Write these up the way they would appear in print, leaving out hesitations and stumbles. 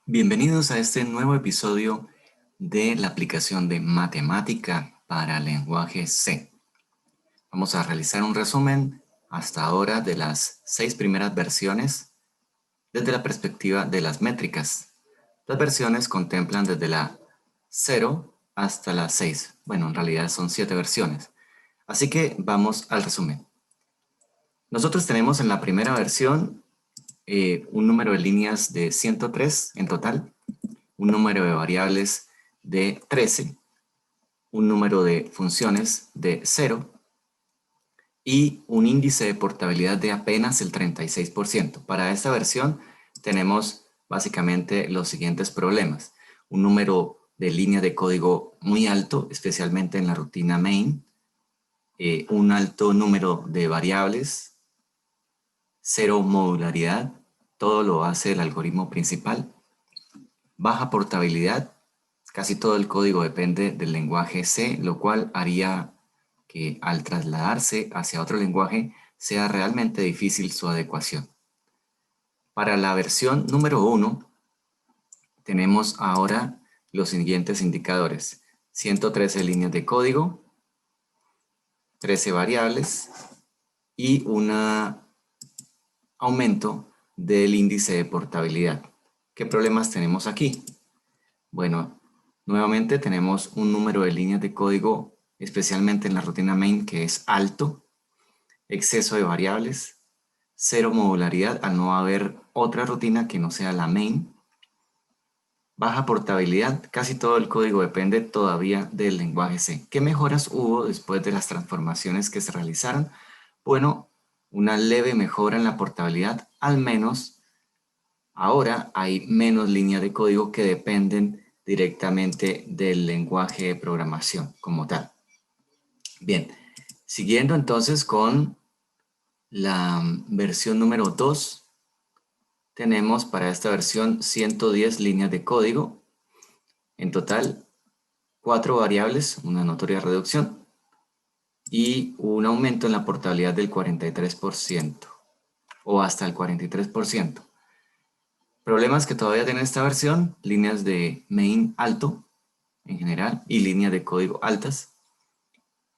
Bienvenidos a este nuevo episodio de la aplicación de matemática para lenguaje C. Vamos a realizar un resumen hasta ahora de las 6 primeras versiones desde la perspectiva de las métricas. Las versiones contemplan desde la 0 hasta la 6. Bueno, en realidad son 7 versiones. Así que vamos al resumen. Nosotros tenemos en la primera versión un número de líneas de 103 en total, un número de variables de 13, un número de funciones de 0 y un índice de portabilidad de apenas el 36%. Para esta versión tenemos básicamente los siguientes problemas. Un número de líneas de código muy alto, especialmente en la rutina main, un alto número de variables, cero modularidad, todo lo hace el algoritmo principal, baja portabilidad, casi todo el código depende del lenguaje C, lo cual haría que al trasladarse hacia otro lenguaje sea realmente difícil su adecuación. Para la versión número 1 tenemos ahora los siguientes indicadores: 113 líneas de código, 13 variables y un aumento del índice de portabilidad. ¿Qué problemas tenemos aquí? Bueno, nuevamente tenemos un número de líneas de código, especialmente en la rutina main, que es alto, exceso de variables, cero modularidad al no haber otra rutina que no sea la main, baja portabilidad, casi todo el código depende todavía del lenguaje C. ¿Qué mejoras hubo después de las transformaciones que se realizaron? Bueno, una leve mejora en la portabilidad, al menos ahora hay menos líneas de código que dependen directamente del lenguaje de programación como tal. Bien, siguiendo entonces con la versión número 2, tenemos para esta versión 110 líneas de código. En total, 4 variables, una notoria reducción, y un aumento en la portabilidad del 43% o hasta el 43%. Problemas que todavía tiene esta versión: líneas de main alto en general y líneas de código altas.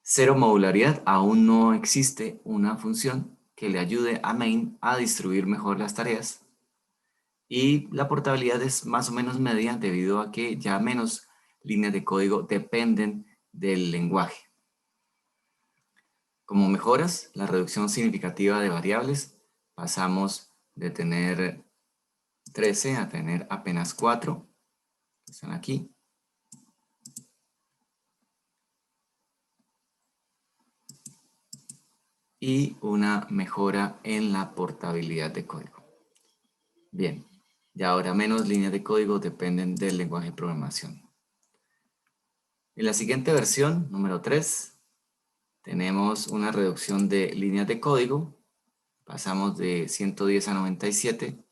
Cero modularidad, aún no existe una función que le ayude a main a distribuir mejor las tareas. Y la portabilidad es más o menos media debido a que ya menos líneas de código dependen del lenguaje. Como mejoras, la reducción significativa de variables, pasamos de tener 13 a tener apenas 4, que están aquí. Y una mejora en la portabilidad de código. Bien, y ahora menos líneas de código dependen del lenguaje de programación. En la siguiente versión, número 3, tenemos una reducción de líneas de código. Pasamos de 110 a 97,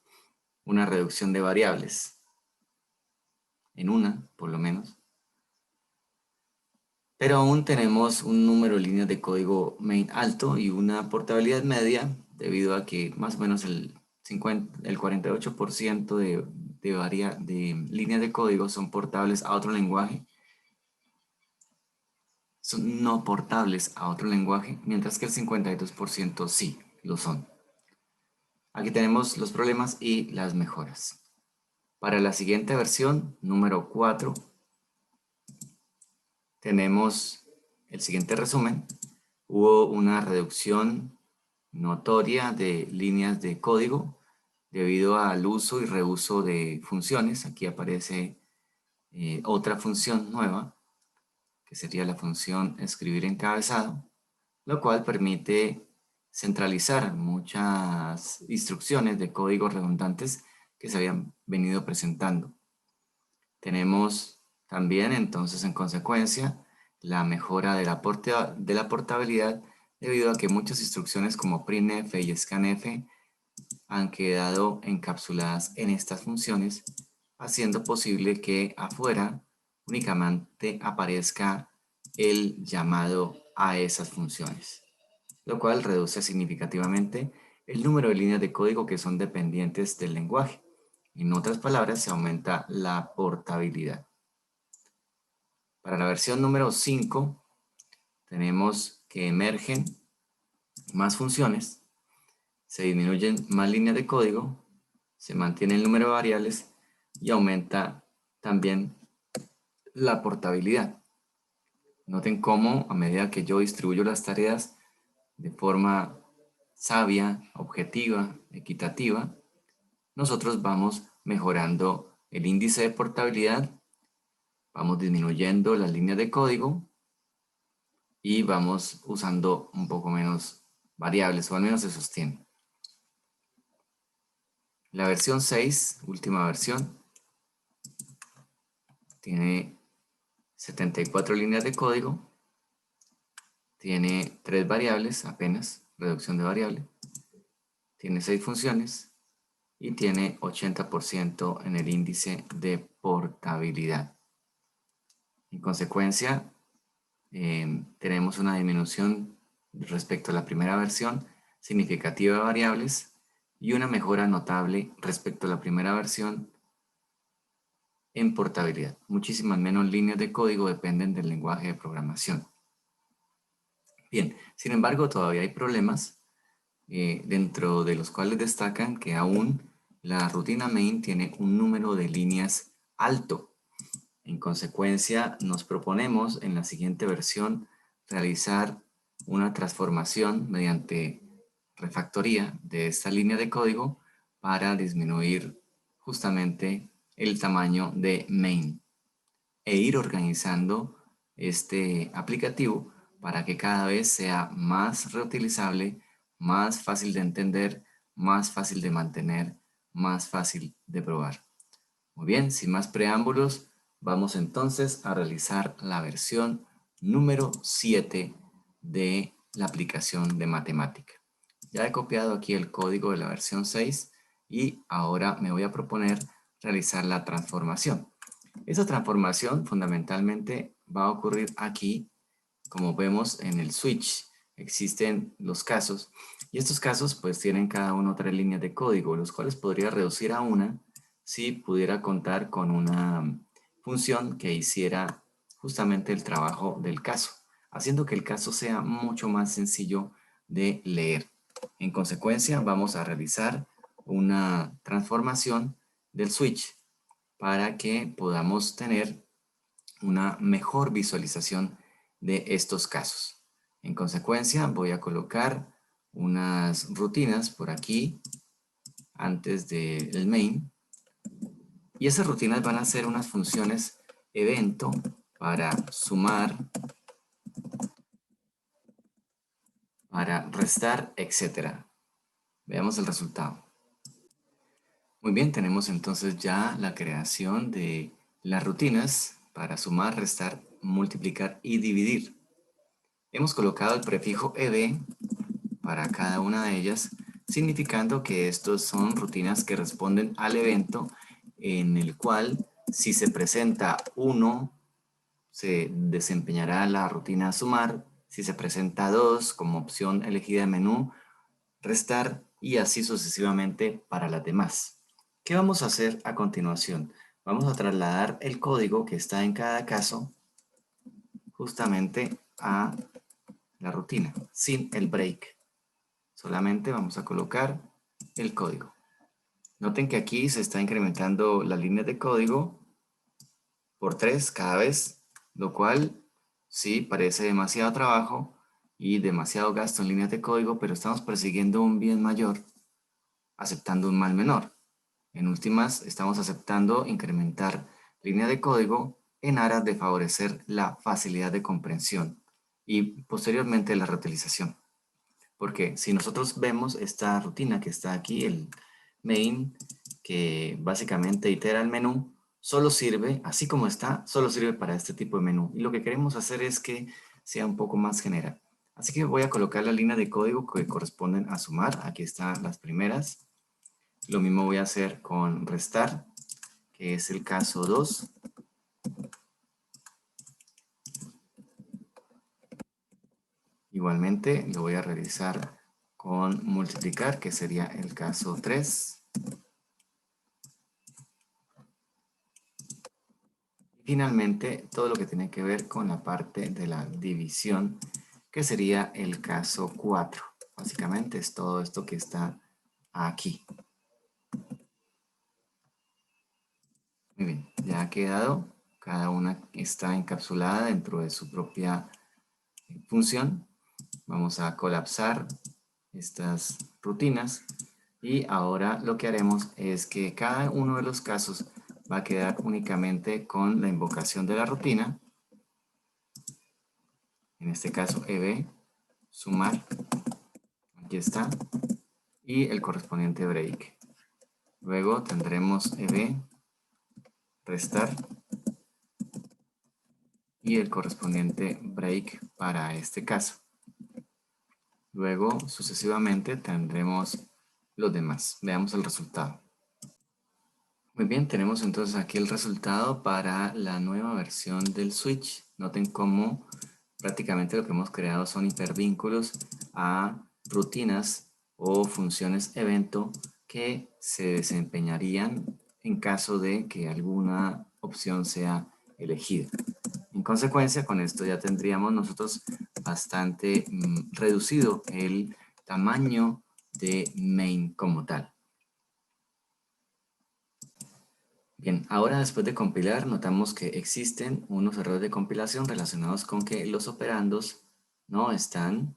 una reducción de variables, en una por lo menos. Pero aún tenemos un número de líneas de código main alto y una portabilidad media, debido a que más o menos el 48% de líneas de código son portables a otro lenguaje, son no portables a otro lenguaje, mientras que el 52% sí lo son. Aquí tenemos los problemas y las mejoras. Para la siguiente versión, número 4, tenemos el siguiente resumen. Hubo una reducción notoria de líneas de código debido al uso y reuso de funciones. Aquí aparece otra función nueva, que sería la función escribir encabezado, lo cual permite centralizar muchas instrucciones de código redundantes que se habían venido presentando. Tenemos también entonces en consecuencia la mejora de la portabilidad, debido a que muchas instrucciones como printf y scanf han quedado encapsuladas en estas funciones, haciendo posible que afuera únicamente aparezca el llamado a esas funciones, lo cual reduce significativamente el número de líneas de código que son dependientes del lenguaje. En otras palabras, se aumenta la portabilidad. Para la versión número 5, tenemos que emergen más funciones, se disminuyen más líneas de código, se mantiene el número de variables y aumenta también la portabilidad. Noten cómo a medida que yo distribuyo las tareas de forma sabia, objetiva, equitativa, nosotros vamos mejorando el índice de portabilidad, vamos disminuyendo las líneas de código y vamos usando un poco menos variables, o al menos se sostiene. La versión 6, última versión, tiene 74 líneas de código, tiene 3 variables apenas, reducción de variable, tiene 6 funciones y tiene 80% en el índice de portabilidad. En consecuencia, tenemos una disminución respecto a la primera versión significativa de variables y una mejora notable respecto a la primera versión en portabilidad. Muchísimas menos líneas de código dependen del lenguaje de programación. Bien, sin embargo, todavía hay problemas dentro de los cuales destacan que aún la rutina main tiene un número de líneas alto. En consecuencia, nos proponemos en la siguiente versión realizar una transformación mediante refactoría de esta línea de código para disminuir justamente el tamaño de main e ir organizando este aplicativo para que cada vez sea más reutilizable, más fácil de entender, más fácil de mantener, más fácil de probar. Muy bien, sin más preámbulos, vamos entonces a realizar la versión número 7 de la aplicación de matemática. Ya he copiado aquí el código de la versión 6 y ahora me voy a proponer realizar la transformación. Esa transformación fundamentalmente va a ocurrir aquí, como vemos en el switch. Existen los casos y estos casos pues tienen cada uno 3 líneas de código, los cuales podría reducir a una si pudiera contar con una función que hiciera justamente el trabajo del caso, haciendo que el caso sea mucho más sencillo de leer. En consecuencia, vamos a realizar una transformación del switch para que podamos tener una mejor visualización de estos casos. En consecuencia, voy a colocar unas rutinas por aquí antes del main y esas rutinas van a ser unas funciones evento para sumar, para restar, etc. Veamos el resultado. Muy bien, tenemos entonces ya la creación de las rutinas para sumar, restar, multiplicar y dividir. Hemos colocado el prefijo ed para cada una de ellas, significando que estos son rutinas que responden al evento en el cual si se presenta 1, se desempeñará la rutina sumar, si se presenta 2 como opción elegida de menú, restar y así sucesivamente para las demás. ¿Qué vamos a hacer a continuación? Vamos a trasladar el código que está en cada caso justamente a la rutina, sin el break. Solamente vamos a colocar el código. Noten que aquí se está incrementando las líneas de código por 3 cada vez, lo cual sí parece demasiado trabajo y demasiado gasto en líneas de código, pero estamos persiguiendo un bien mayor aceptando un mal menor. En últimas, estamos aceptando incrementar línea de código en aras de favorecer la facilidad de comprensión y posteriormente la reutilización. Porque si nosotros vemos esta rutina que está aquí, el main, que básicamente itera el menú, solo sirve, así como está, solo sirve para este tipo de menú. Y lo que queremos hacer es que sea un poco más general. Así que voy a colocar la línea de código que corresponden a sumar. Aquí están las primeras. Lo mismo voy a hacer con restar, que es el caso 2. Igualmente lo voy a realizar con multiplicar, que sería el caso 3. Finalmente, todo lo que tiene que ver con la parte de la división, que sería el caso 4. Básicamente es todo esto que está aquí. Muy bien, ya ha quedado. Cada una está encapsulada dentro de su propia función. Vamos a colapsar estas rutinas y ahora lo que haremos es que cada uno de los casos va a quedar únicamente con la invocación de la rutina. En este caso EB, sumar, aquí está, y el correspondiente break. Luego tendremos EB, restar, y el correspondiente break para este caso. Luego, sucesivamente, tendremos los demás. Veamos el resultado. Muy bien, tenemos entonces aquí el resultado para la nueva versión del switch. Noten cómo prácticamente lo que hemos creado son hipervínculos a rutinas o funciones evento que se desempeñarían en caso de que alguna opción sea elegida. En consecuencia, con esto ya tendríamos nosotros bastante reducido el tamaño de main como tal. Bien, ahora después de compilar notamos que existen unos errores de compilación relacionados con que los operandos no están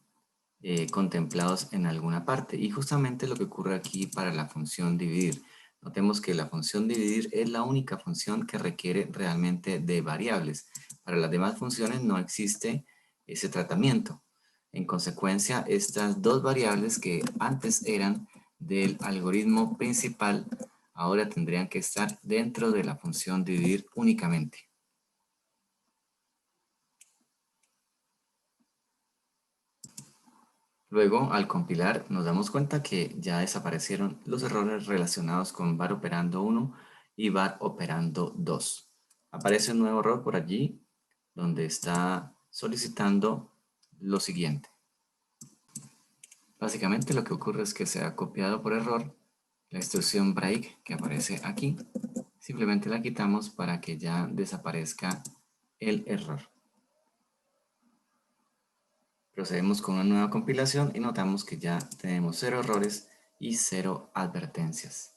contemplados en alguna parte. Y justamente lo que ocurre aquí para la función dividir. Notemos que la función dividir es la única función que requiere realmente de variables. Para las demás funciones no existe ese tratamiento. En consecuencia, estas dos variables que antes eran del algoritmo principal, ahora tendrían que estar dentro de la función dividir únicamente. Luego, al compilar, nos damos cuenta que ya desaparecieron los errores relacionados con var operando 1 y var operando 2. Aparece un nuevo error por allí, donde está solicitando lo siguiente. Básicamente lo que ocurre es que se ha copiado por error la instrucción break que aparece aquí. Simplemente la quitamos para que ya desaparezca el error. Procedemos con una nueva compilación y notamos que ya tenemos 0 errores y 0 advertencias.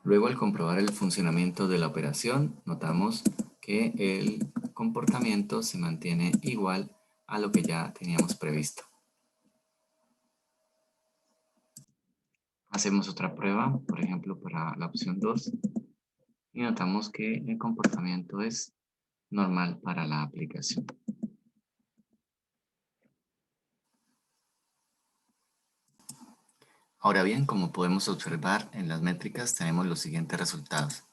Luego, al comprobar el funcionamiento de la operación, notamos que el comportamiento se mantiene igual a lo que ya teníamos previsto. Hacemos otra prueba, por ejemplo, para la opción 2, y notamos que el comportamiento es normal para la aplicación. Ahora bien, como podemos observar en las métricas, tenemos los siguientes resultados.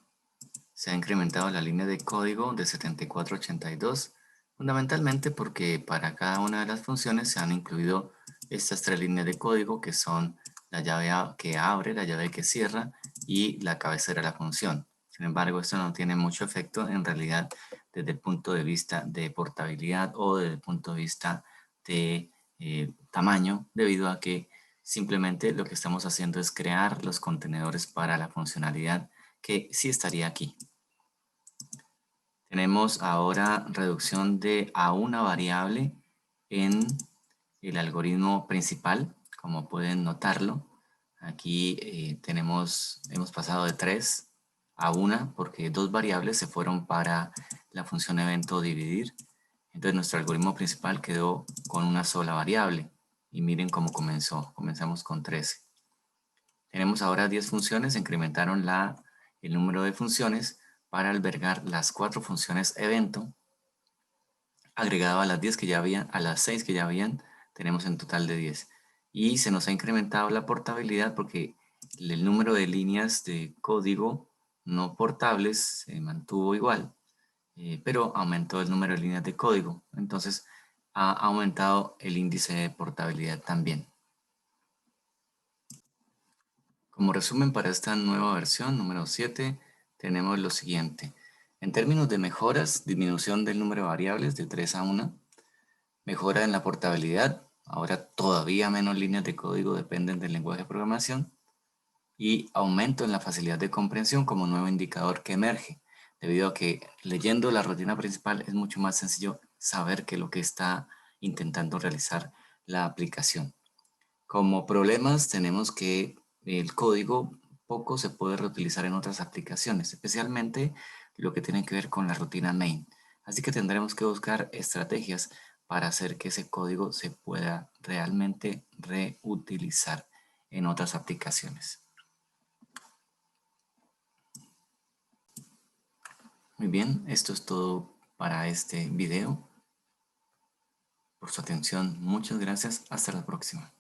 Se ha incrementado la línea de código de 7482, fundamentalmente porque para cada una de las funciones se han incluido estas tres líneas de código que son la llave que abre, la llave que cierra y la cabecera de la función. Sin embargo, esto no tiene mucho efecto en realidad desde el punto de vista de portabilidad o desde el punto de vista de tamaño, debido a que simplemente lo que estamos haciendo es crear los contenedores para la funcionalidad que sí estaría aquí. Tenemos ahora reducción de a una variable en el algoritmo principal, como pueden notarlo. Aquí hemos pasado de 3 a 1 porque dos variables se fueron para la función evento dividir. Entonces nuestro algoritmo principal quedó con una sola variable. Y miren cómo comenzó. Comenzamos con 13. Tenemos ahora 10 funciones, se incrementaron el número de funciones para albergar las 4 funciones evento, agregado a las 10 que ya habían, a las 6 que ya habían, tenemos en total de 10. Y se nos ha incrementado la portabilidad porque el número de líneas de código no portables se mantuvo igual, pero aumentó el número de líneas de código. Entonces ha aumentado el índice de portabilidad también. Como resumen para esta nueva versión, número 7, tenemos lo siguiente. En términos de mejoras, disminución del número de variables de 3 a 1, mejora en la portabilidad, ahora todavía menos líneas de código dependen del lenguaje de programación, y aumento en la facilidad de comprensión como nuevo indicador que emerge. debido a que leyendo la rutina principal es mucho más sencillo saber qué es lo que está intentando realizar la aplicación. Como problemas tenemos que el código poco se puede reutilizar en otras aplicaciones, especialmente lo que tiene que ver con la rutina main. Así que tendremos que buscar estrategias para hacer que ese código se pueda realmente reutilizar en otras aplicaciones. Muy bien, esto es todo para este video. Por su atención, muchas gracias. Hasta la próxima.